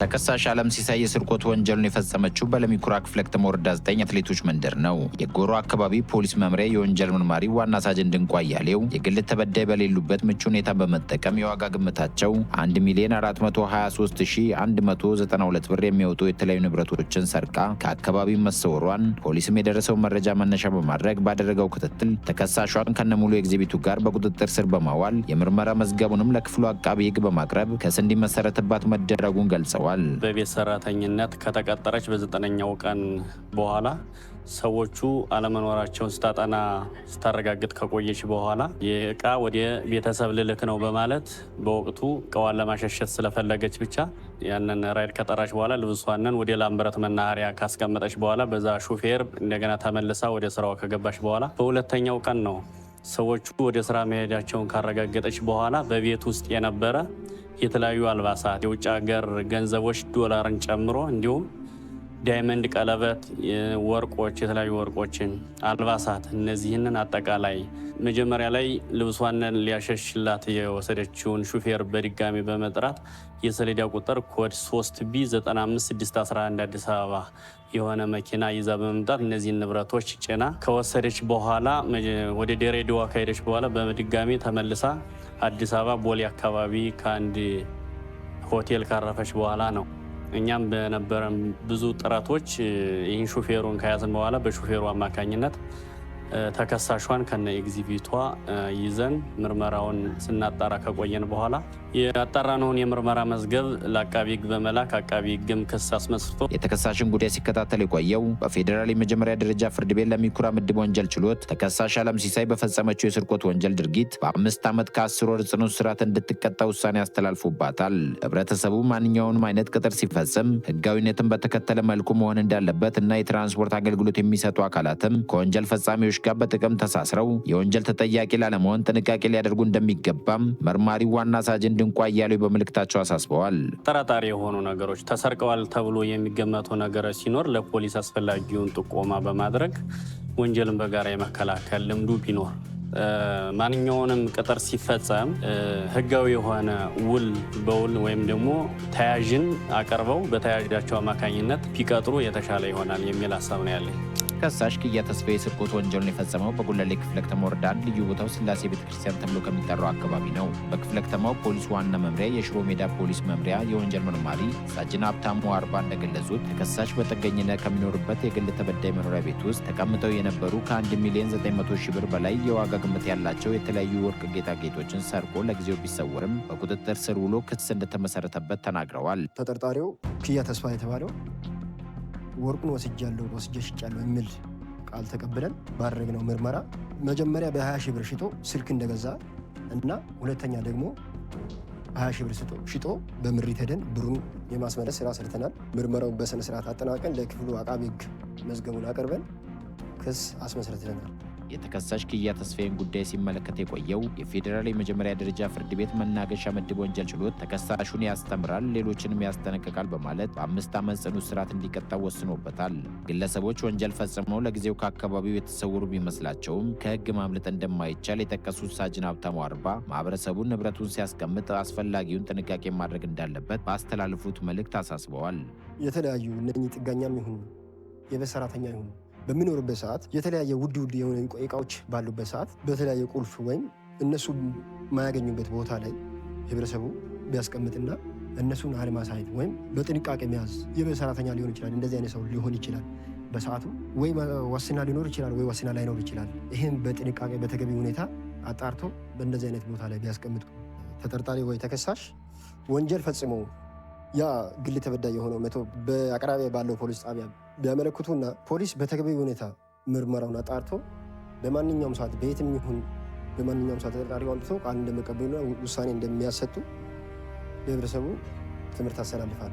ተከሳሽ ዓለም ሲሳይ የስርቆት ወንጀልን የፈጸመችው በለሚኩራ ክፍለ ከተማ ወረዳ 9 አትሌቶች መንደር ነው። የጎሮ አካባቢ ፖሊስ መምሪያ የወንጀል ምርማሪ ዋና ሳጅን ድንቁ አያሌው የግል ተበዳይ በሌሉበት ምቹ ሁኔታ በመጠቀም የዋጋ ግምታቸው 1,423,192 ብር የሚወጡ የተለያዩ ንብረቶችን ሰርቃ ከአካባቢው መሰወሯን ፖሊስም የደረሰው መረጃ መነሻ በማድረግ ባደረገው ክትትል ተከሳሿን ከነሙሉ ኤግዚቢቱ ጋር በቁጥጥር ስር በማዋል የምርመራ መዝገቡንም ለክፍሉ አቃቢ ሕግ በማቅረብ ክስ እንዲመሰረትባት መደረጉን ገልጸዋል። በቤት ሰራተኝነት ከተቀጠረች በ9ኛው ቀን በኋላ ሰዎቹ አለመኖራቸውን ስታረጋግጥ ከቆየች በኋላ የእቃ ወደ ቤተሰብ ልልክ ነው በማለት በወቅቱ እቃዋን ለማሸሸት ስለፈለገች ብቻ ያንን ራይድ ከጠራች በኋላ ልብሷንን ወደ ላምበረት መናኸሪያ ካስቀመጠች በኋላ በዛ ሹፌር እንደገና ተመልሳ ወደ ስራዋ ከገባች በኋላ በሁለተኛው ቀን ነው ሰዎቹ ወደ ስራ መሄዳቸውን ካረጋገጠች በኋላ በቤት ውስጥ የነበረ የተለያዩ አልባሳት፣ የውጭ ሀገር ገንዘቦች ዶላርን ጨምሮ እንዲሁም ዳይመንድ፣ ቀለበት፣ ወርቆች፣ የተለያዩ ወርቆችን፣ አልባሳት እነዚህንን አጠቃላይ መጀመሪያ ላይ ልብሷን ሊያሸሽላት የወሰደችውን ሹፌር በድጋሚ በመጥራት የሰሌዳ ቁጥር ኮድ 3B95611 አዲስ አበባ የሆነ መኪና ይዛ በመምጣት እነዚህን ንብረቶች ጭና ከወሰደች በኋላ ወደ ድሬዳዋ ከሄደች በኋላ በድጋሚ ተመልሳ አዲስ አበባ ቦሌ አካባቢ ከአንድ ሆቴል ካረፈች በኋላ ነው። እኛም በነበረን ብዙ ጥረቶች ይህን ሹፌሩን ከያዝን በኋላ በሹፌሩ አማካኝነት ተከሳሿን ከነ ኤግዚቢቷ ይዘን ምርመራውን ስናጣራ ከቆየን በኋላ ያጣራነውን የምርመራ መዝገብ ለአቃቢ ሕግ በመላክ አቃቢ ሕግም ክስ አስመስርቶ የተከሳሽን ጉዳይ ሲከታተል የቆየው በፌዴራል የመጀመሪያ ደረጃ ፍርድ ቤት ለሚኩራ ምድብ ወንጀል ችሎት ተከሳሽ ዓለም ሲሳይ በፈጸመችው የስርቆት ወንጀል ድርጊት በ5 ዓመት ከ10 ወር ጽኑ እስራት እንድትቀጣ ውሳኔ አስተላልፎባታል። ህብረተሰቡ ማንኛውንም አይነት ቅጥር ሲፈጽም ህጋዊነትን በተከተለ መልኩ መሆን እንዳለበት እና የትራንስፖርት አገልግሎት የሚሰጡ አካላትም ከወንጀል ፈጻሚዎች ጋር በጥቅም ተሳስረው የወንጀል ተጠያቂ ላለመሆን ጥንቃቄ ሊያደርጉ እንደሚገባም መርማሪ ዋና ሳጅን ድንቁ አያሌው በመልእክታቸው አሳስበዋል። ጠራጣሪ የሆኑ ነገሮች ተሰርቀዋል ተብሎ የሚገመቱ ነገሮች ሲኖር ለፖሊስ አስፈላጊውን ጥቆማ በማድረግ ወንጀልን በጋራ የመከላከል ልምዱ ቢኖር ማንኛውንም ቅጥር ሲፈጸም ህጋዊ የሆነ በውል ወይም ደግሞ ተያዥን አቀርበው በተያዣቸው አማካኝነት ቢቀጥሩ የተሻለ ይሆናል የሚል ሀሳብ ነው ያለኝ። ተከሳሽ ክያ ተስፋዬ የስርቆት ወንጀልን የፈጸመው በጉለሌ ክፍለ ከተማ ወረዳ 1 ልዩ ቦታው ስላሴ ቤተክርስቲያን ተብሎ ከሚጠራው አካባቢ ነው። በክፍለ ከተማው ፖሊስ ዋና መምሪያ የሽሮ ሜዳ ፖሊስ መምሪያ የወንጀል ምርማሪ ሳጅን ሀብታሙ አርባ እንደገለጹት ተከሳሽ በጥገኝነት ከሚኖርበት የግል ተበዳይ መኖሪያ ቤት ውስጥ ተቀምጠው የነበሩ ከ1,900,000 ብር በላይ የዋጋ ግምት ያላቸው የተለያዩ ወርቅ ጌጣጌጦችን ሰርቆ ለጊዜው ቢሰወርም በቁጥጥር ስር ውሎ ክስ እንደተመሰረተበት ተናግረዋል። ተጠርጣሪው ክያ ተስፋ የተባለው ወርቁን ወስጄ ሽጫለሁ የሚል ቃል ተቀብለን ባደረግነው ምርመራ መጀመሪያ በ20,000 ብር ሽጦ ስልክ እንደገዛ እና ሁለተኛ ደግሞ 20,000 ብር ሽጦ በምሪት ሄደን ብሩን የማስመለስ ስራ ሰርተናል። ምርመራው በስነ ስርዓት አጠናቀን ለክፍሉ አቃቢ ሕግ መዝገቡን አቀርበን ክስ አስመስርተናል። የተከሳሽ ክያ ተስፋዬን ጉዳይ ሲመለከት የቆየው የፌዴራል የመጀመሪያ ደረጃ ፍርድ ቤት መናገሻ ምድብ ወንጀል ችሎት ተከሳሹን ያስተምራል፣ ሌሎችንም ያስጠነቅቃል በማለት በ5 ዓመት ጽኑ እስራት እንዲቀጣ ወስኖበታል። ግለሰቦች ወንጀል ፈጽመው ለጊዜው ከአካባቢው የተሰወሩ ቢመስላቸውም ከህግ ማምለጥ እንደማይቻል የጠቀሱት ሳጅን ሀብታሙ አርባ ማህበረሰቡ ንብረቱን ሲያስቀምጥ አስፈላጊውን ጥንቃቄ ማድረግ እንዳለበት ባስተላለፉት መልእክት አሳስበዋል። የተለያዩ እነኚህ ጥገኛም ይሁን የቤት ሰራተኛ ይሁን በሚኖርበት ሰዓት የተለያየ ውድ የሆነ እቃዎች ባሉበት ሰዓት በተለያየ ቁልፍ ወይም እነሱ ማያገኙበት ቦታ ላይ ህብረተሰቡ ቢያስቀምጥና እነሱን አለማሳየት ወይም በጥንቃቄ መያዝ። የቤት ሰራተኛ ሊሆን ይችላል፣ እንደዚህ አይነት ሰው ሊሆን ይችላል። በሰዓቱ ወይ ዋስትና ሊኖር ይችላል ወይ ዋስትና ላይኖር ይችላል። ይህም በጥንቃቄ በተገቢ ሁኔታ አጣርቶ በእንደዚህ አይነት ቦታ ላይ ቢያስቀምጡ ተጠርጣሪ ወይ ተከሳሽ ወንጀል ፈጽሞ ያ ግል ተበዳይ የሆነው በአቅራቢያ ባለው ፖሊስ ጣቢያ ቢያመለክቱና ፖሊስ በተገቢ ሁኔታ ምርመራውን አጣርቶ በማንኛውም ሰዓት በየትም ይሁን በማንኛውም ሰዓት ተጠርጣሪው አምጥቶ ቃል እንደመቀበሉና ውሳኔ እንደሚያሰጡ ለህብረተሰቡ ትምህርት አስተላልፋል።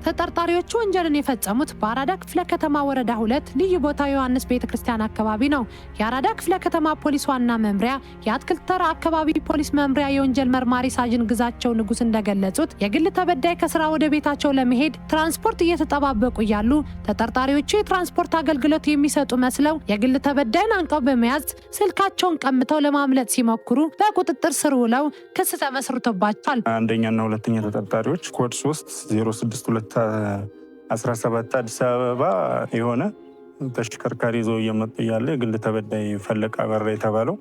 ተጠርጣሪዎቹ ወንጀልን የፈጸሙት በአራዳ ክፍለ ከተማ ወረዳ 2 ልዩ ቦታው ዮሐንስ ቤተክርስቲያን አካባቢ ነው። የአራዳ ክፍለ ከተማ ፖሊስ ዋና መምሪያ የአትክልት ተራ አካባቢ ፖሊስ መምሪያ የወንጀል መርማሪ ሳጅን ግዛቸው ንጉስ እንደገለጹት የግል ተበዳይ ከስራ ወደ ቤታቸው ለመሄድ ትራንስፖርት እየተጠባበቁ ያሉ ተጠርጣሪዎቹ የትራንስፖርት አገልግሎት የሚሰጡ መስለው የግል ተበዳይን አንቀው በመያዝ ስልካቸውን ቀምተው ለማምለጥ ሲሞክሩ በቁጥጥር ስር ውለው ክስ ተመስርቶባቸዋል። አንደኛና ሁለተኛ ተጠርጣሪዎች ኮድ 306 17 አዲስ አበባ የሆነ ተሽከርካሪ ይዘው እየመጡ ያለ የግል ተበዳይ ፈለቀ አበራ የተባለው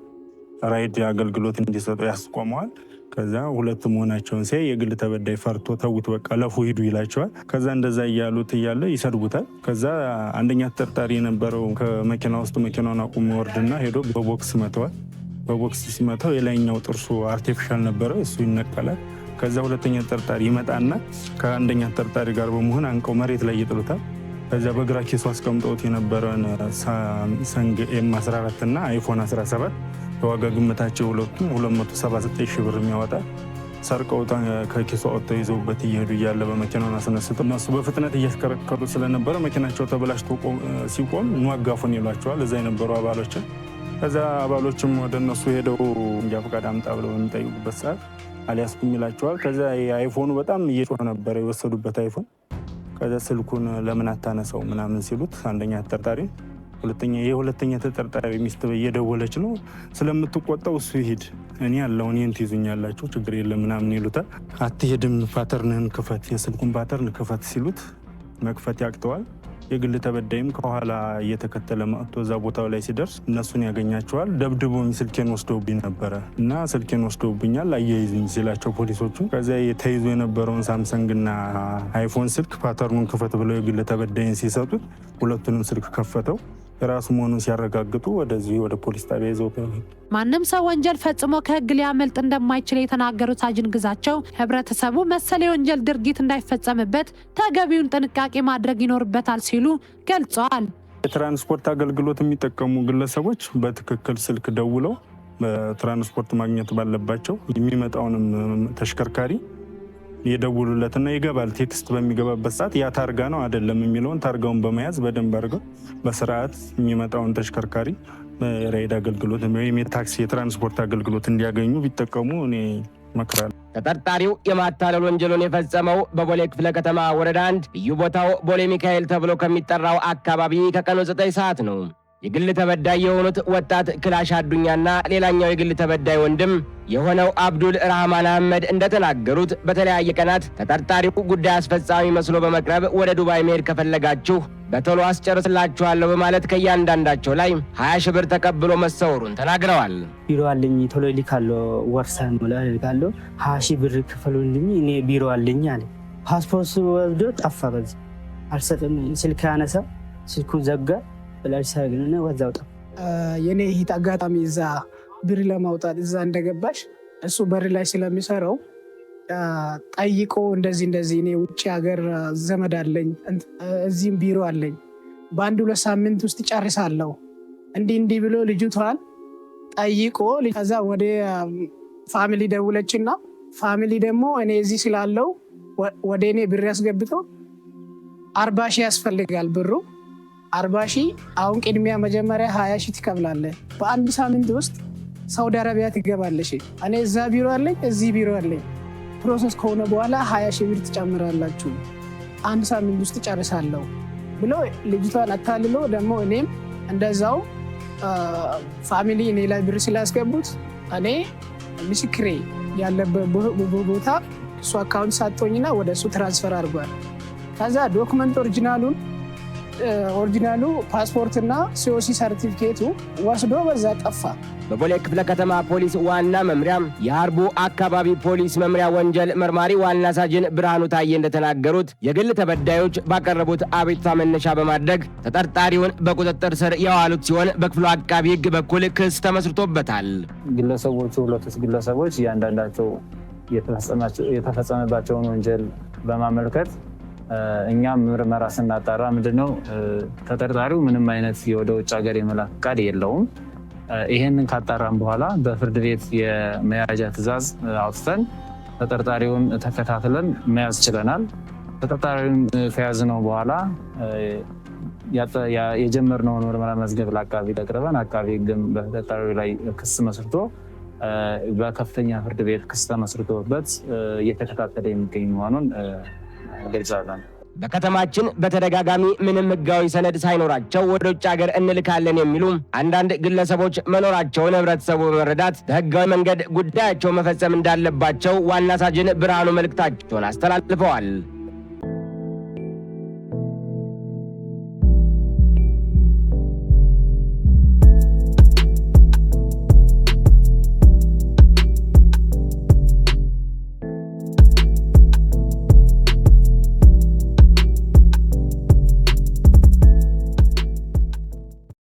ራይድ አገልግሎት እንዲሰጡ ያስቆመዋል። ከዛ ሁለት መሆናቸውን ሲያይ የግል ተበዳይ ፈርቶ ተውት በቃ ለፉ ሂዱ ይላቸዋል። ከዛ እንደዛ እያሉት እያለ ይሰድቡታል። ከዛ አንደኛ ተጠርጣሪ የነበረው ከመኪና ውስጥ መኪናውን አቁሞ ወርድና ሄዶ በቦክስ መተዋል። በቦክስ ሲመታው የላይኛው ጥርሱ አርቲፊሻል ነበረ፣ እሱ ይነቀላል። ከዛ ሁለተኛ ተጠርጣሪ ይመጣና ከአንደኛ ተጠርጣሪ ጋር በመሆን አንቀው መሬት ላይ ይጥሉታል። ከዛ በግራ ኪሱ አስቀምጠውት የነበረውን ሳምሰንግ M14 እና አይፎን 17 በዋጋ ግምታቸው ሁለቱም 279 ሺህ ብር የሚያወጣ ሰርቀው ከኪሱ አውጥተው ይዘውበት እየሄዱ እያለ በመኪናውን አስነስተው እነሱ በፍጥነት እያሽከረከሩ ስለነበረ መኪናቸው ተበላሽቶ ሲቆም ኗጋፉን ይሏቸዋል እዛ የነበሩ አባሎችን። ከዛ አባሎችም ወደ እነሱ ሄደው እንጃ ፈቃድ አምጣ ብለው የሚጠይቁበት ሰዓት አልያዝኩም ይላቸዋል። ከዛ የአይፎኑ በጣም እየጮኸ ነበረ የወሰዱበት አይፎን። ከዛ ስልኩን ለምን አታነሳው ምናምን ሲሉት አንደኛ ተጠርጣሪ የሁለተኛ ተጠርጣሪ ሚስት እየደወለች ነው ስለምትቆጣው እሱ ይሄድ እኔ ያለው እኔን ትይዙኛላችሁ ችግር የለም ምናምን ይሉታል። አትሄድም ፓተርንህን ክፈት የስልኩን ፓተርን ክፈት ሲሉት መክፈት ያቅተዋል። የግል ተበዳይም ከኋላ እየተከተለ መጥቶ እዛ ቦታው ላይ ሲደርስ እነሱን ያገኛቸዋል። ደብድቦኝ ስልኬን ወስደውብኝ ነበረ እና ስልኬን ወስደውብኛል አያይዙኝ ሲላቸው ፖሊሶቹ ከዚያ ተይዞ የነበረውን ሳምሰንግና አይፎን ስልክ ፓተርኑን ክፈት ብለው የግል ተበዳይን ሲሰጡት ሁለቱንም ስልክ ከፈተው የራሱ መሆኑን ሲያረጋግጡ ወደዚህ ወደ ፖሊስ ጣቢያ ይዘው ማንም ሰው ወንጀል ፈጽሞ ከህግ ሊያመልጥ እንደማይችል የተናገሩት ሳጅን ግዛቸው ህብረተሰቡ መሰል የወንጀል ድርጊት እንዳይፈጸምበት ተገቢውን ጥንቃቄ ማድረግ ይኖርበታል ሲሉ ገልጸዋል። የትራንስፖርት አገልግሎት የሚጠቀሙ ግለሰቦች በትክክል ስልክ ደውለው በትራንስፖርት ማግኘት ባለባቸው የሚመጣውንም ተሽከርካሪ የደውሉለትና ይገባል። ቴክስት በሚገባበት ሰዓት ያ ታርጋ ነው አይደለም የሚለውን ታርጋውን በመያዝ በደንብ አድርገው በስርዓት የሚመጣውን ተሽከርካሪ ራይድ አገልግሎት ወይም የታክሲ የትራንስፖርት አገልግሎት እንዲያገኙ ቢጠቀሙ እኔ እመክራለሁ። ተጠርጣሪው የማታለል ወንጀሉን የፈጸመው በቦሌ ክፍለ ከተማ ወረዳ 1 ልዩ ቦታው ቦሌ ሚካኤል ተብሎ ከሚጠራው አካባቢ ከቀኑ 9 ሰዓት ነው። የግል ተበዳይ የሆኑት ወጣት ክላሽ አዱኛና ሌላኛው የግል ተበዳይ ወንድም የሆነው አብዱል ረህማን አህመድ እንደተናገሩት በተለያየ ቀናት ተጠርጣሪው ጉዳይ አስፈጻሚ መስሎ በመቅረብ ወደ ዱባይ መሄድ ከፈለጋችሁ በቶሎ አስጨርስላችኋለሁ በማለት ከእያንዳንዳቸው ላይ 20 ሺህ ብር ተቀብሎ መሰወሩን ተናግረዋል። ቢሮ አለኝ ቶሎ ልካለሁ ወርሳን ሙላ ልካለሁ 20 ሺህ ብር ክፈሉልኝ እኔ ቢሮ አለኝ አለ። ፓስፖርት ወስዶ ጠፋ። በዚህ አልሰጥም ስልክ ያነሳ ስልኩን ዘጋ ብላሽ ሳይግነ ወዛው ጠፋ። የኔ ሂት አጋጣሚ እዛ ብር ለማውጣት እዛ እንደገባሽ እሱ በር ላይ ስለሚሰራው ጠይቆ እንደዚህ እኔ ውጭ ሀገር ዘመድ አለኝ እዚህም ቢሮ አለኝ በአንድ 2 ሳምንት ውስጥ ጨርሳለሁ እንዲህ ብሎ ልጅቷን ጠይቆ ከዛ ወደ ፋሚሊ ደውለችና ፋሚሊ ደግሞ እኔ እዚህ ስላለው ወደ እኔ ብር ያስገብቶ 40 ሺህ ያስፈልጋል ብሩ 40 ሺህ አሁን ቅድሚያ መጀመሪያ 20 ሺህ ትከፍላለህ። በአንድ ሳምንት ውስጥ ሳውዲ አረቢያ ትገባለሽ። እኔ እዛ ቢሮ አለኝ እዚህ ቢሮ አለኝ ፕሮሰስ ከሆነ በኋላ 20 ሺህ ብር ትጨምራላችሁ አንድ ሳምንት ውስጥ ጨርሳለሁ ብሎ ልጅቷን አታልሎ ደግሞ እኔም እንደዛው ፋሚሊ እኔ ላይ ብር ስላስገቡት እኔ ምስክሬ ያለበት ቦታ እሱ አካውንት ሳጥቶኝና ወደ እሱ ትራንስፈር አድርጓል። ከዛ ዶክመንት ኦሪጂናሉ ፓስፖርትና ሲኦሲ ሰርቲፊኬቱ ወስዶ በዛ ጠፋ። በቦሌ ክፍለ ከተማ ፖሊስ ዋና መምሪያ የሀርቡ አካባቢ ፖሊስ መምሪያ ወንጀል መርማሪ ዋና ሳጅን ብርሃኑ ታዬ እንደተናገሩት የግል ተበዳዮች ባቀረቡት አቤቱታ መነሻ በማድረግ ተጠርጣሪውን በቁጥጥር ስር ያዋሉት ሲሆን በክፍሉ አቃቢ ሕግ በኩል ክስ ተመስርቶበታል። ግለሰቦቹ ሁለቱ ግለሰቦች እያንዳንዳቸው የተፈጸመባቸውን ወንጀል በማመልከት እኛም ምርመራ ስናጣራ ምንድነው ተጠርጣሪው ምንም አይነት ወደ ውጭ ሀገር የመላክ ፈቃድ የለውም። ይሄንን ካጣራን በኋላ በፍርድ ቤት የመያዣ ትዕዛዝ አውጥተን ተጠርጣሪውን ተከታትለን መያዝ ችለናል። ተጠርጣሪውን ከያዝነው በኋላ የጀመርነውን ምርመራ መዝገብ ለአቃቤ ሕግ አቅርበን አቃቤ ሕግም በተጠርጣሪው ላይ ክስ መስርቶ በከፍተኛ ፍርድ ቤት ክስ ተመስርቶበት እየተከታተለ የሚገኝ መሆኑን ገልጻለን። በከተማችን በተደጋጋሚ ምንም ህጋዊ ሰነድ ሳይኖራቸው ወደ ውጭ ሀገር እንልካለን የሚሉ አንዳንድ ግለሰቦች መኖራቸውን ህብረተሰቡ በመረዳት በህጋዊ መንገድ ጉዳያቸው መፈጸም እንዳለባቸው ዋና ሳጅን ብርሃኑ መልእክታቸውን አስተላልፈዋል።